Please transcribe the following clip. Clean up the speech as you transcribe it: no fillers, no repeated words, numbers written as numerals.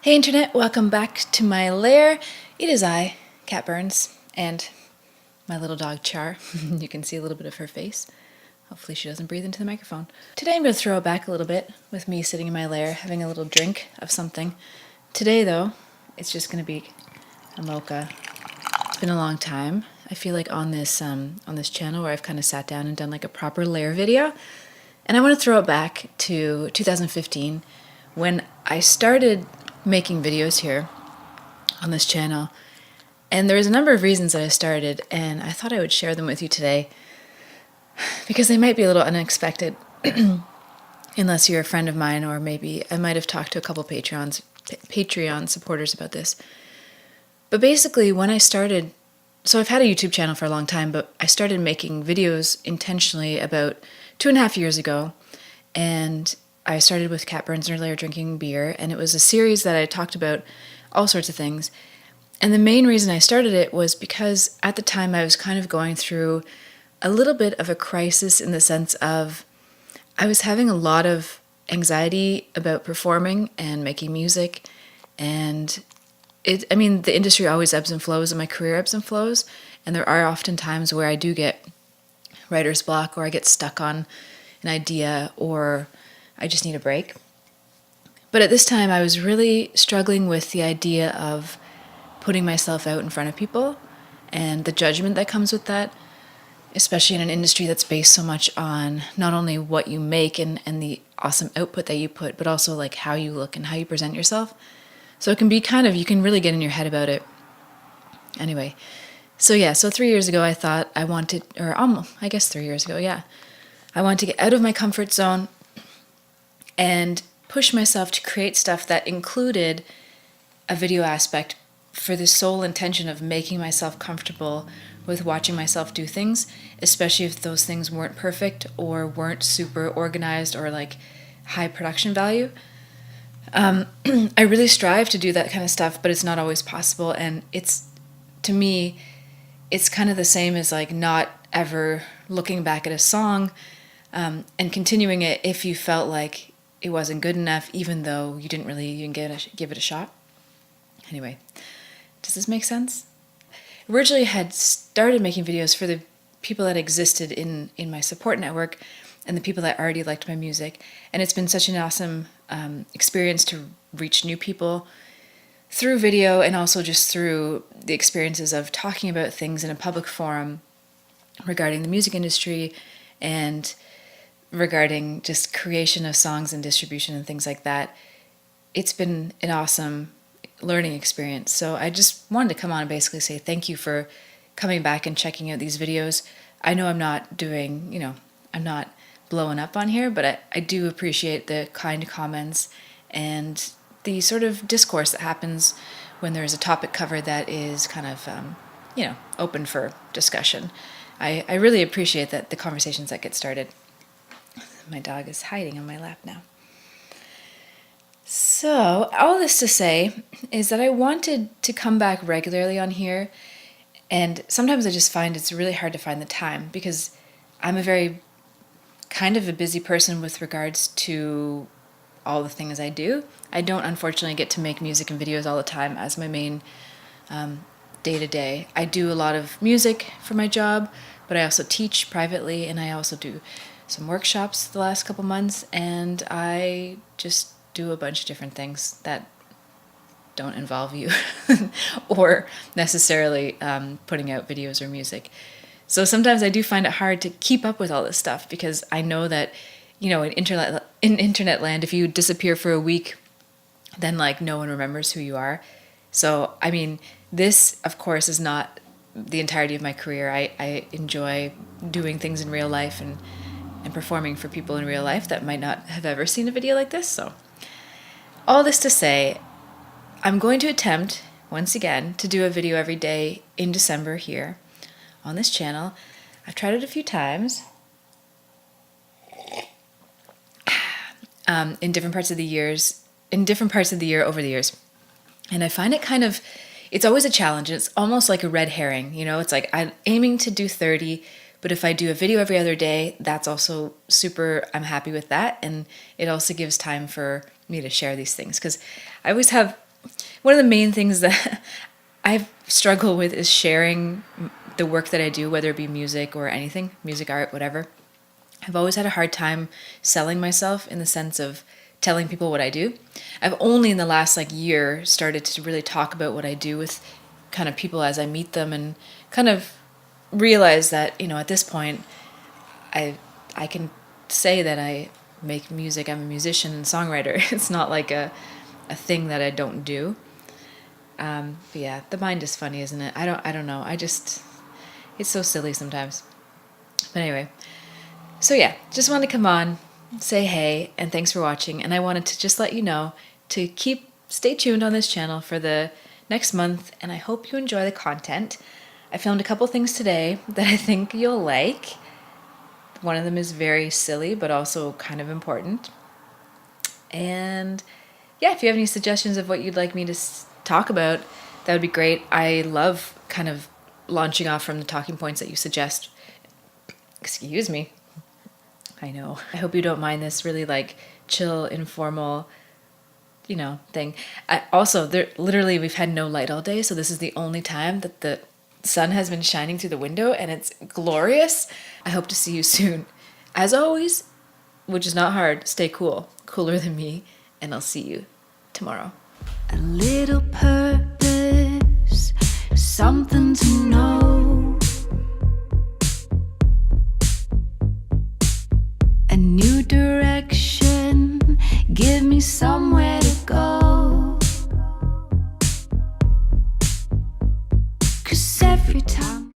Hey Internet, welcome back to my lair. It is I, Cat Burns, and my little dog Char. You can see a little bit of her face. Hopefully she doesn't breathe into the microphone. Today I'm going to throw it back a little bit with me sitting in my lair having a little drink of something. Today though, it's just going to be a mocha. It's been a long time. I feel like on this channel where I've kind of sat down and done like a proper lair video. And I want to throw it back to 2015 when I started making videos here on this channel. And there was a number of reasons that I started, and I thought I would share them with you today because they might be a little unexpected unless you're a friend of mine, or maybe I might have talked to a couple Patreon supporters about this. But basically when I started, so I've had a YouTube channel for a long time, but I started making videos intentionally about 2.5 years ago, and I started with Cat Burns and her lair drinking beer, and it was a series that I talked about all sorts of things. And the main reason I started it was because at the time I was kind of going through a little bit of a crisis in the sense of I was having a lot of anxiety about performing and making music, and the industry always ebbs and flows, and my career ebbs and flows, and there are often times where I do get writer's block, or I get stuck on an idea, or I just need a break. But at this time, I was really struggling with the idea of putting myself out in front of people and the judgment that comes with that, especially in an industry that's based so much on not only what you make and the awesome output that you put, but also like how you look and how you present yourself. So it can be you can really get in your head about it. Anyway, so 3 years ago, I thought I wanted, or almost, I guess 3 years ago, I wanted to get out of my comfort zone and push myself to create stuff that included a video aspect for the sole intention of making myself comfortable with watching myself do things, especially if those things weren't perfect or weren't super organized or like high production value. I really strive to do that kind of stuff, but it's not always possible, and to me, it's kind of the same as like not ever looking back at a song and continuing it if you felt like it wasn't good enough, even though you didn't really even give it a shot. Anyway, does this make sense? Originally, I had started making videos for the people that existed in my support network and the people that already liked my music, and it's been such an awesome experience to reach new people through video, and also just through the experiences of talking about things in a public forum regarding the music industry and regarding just creation of songs and distribution and things like that. It's been an awesome learning experience. So I just wanted to come on and basically say thank you for coming back and checking out these videos. I know I'm not I'm not blowing up on here, but I do appreciate the kind comments and the sort of discourse that happens when there's a topic covered that is kind of, open for discussion. I really appreciate the conversations that get started. My dog is hiding on my lap now. So, all this to say is that I wanted to come back regularly on here, and sometimes I just find it's really hard to find the time because I'm a very kind of a busy person with regards to all the things I do. I don't unfortunately get to make music and videos all the time as my main day-to-day. I do a lot of music for my job, but I also teach privately, and I also do some workshops the last couple months, and I just do a bunch of different things that don't involve you or necessarily putting out videos or music. So sometimes I do find it hard to keep up with all this stuff because I know that, in internet land, if you disappear for a week, then like no one remembers who you are. So, this, of course, is not the entirety of my career. I enjoy doing things in real life and performing for people in real life that might not have ever seen a video like this. So all this to say, I'm going to attempt, once again, to do a video every day in December here on this channel. I've tried it a few times in different parts of the year over the years. And I find it it's always a challenge. It's almost like a red herring, it's like I'm aiming to do 30, but if I do a video every other day, that's also I'm happy with that. And it also gives time for me to share these things because I always have one of the main things that I struggle with is sharing the work that I do, whether it be music or anything, music, art, whatever. I've always had a hard time selling myself in the sense of telling people what I do. I've only in the last year started to really talk about what I do with kind of people as I meet them, and kind of realize that, at this point I can say that I make music. I'm a musician and songwriter. It's not like a thing that I don't do. But yeah, the mind is funny, isn't it? I don't know. It's so silly sometimes. But anyway, so yeah, just wanted to come on, say hey, and thanks for watching. And I wanted to just let you know to stay tuned on this channel for the next month, and I hope you enjoy the content. I filmed a couple things today that I think you'll like. One of them is very silly, but also kind of important. And yeah, if you have any suggestions of what you'd like me to talk about, that would be great. I love kind of launching off from the talking points that you suggest. Excuse me. I know. I hope you don't mind this really chill, informal, thing. Literally, we've had no light all day, so this is the only time that the sun has been shining through the window, and it's glorious. I hope to see you soon. As always, which is not hard, stay cool, cooler than me, and I'll see you tomorrow. A little purpose, something to know, a new direction, give me some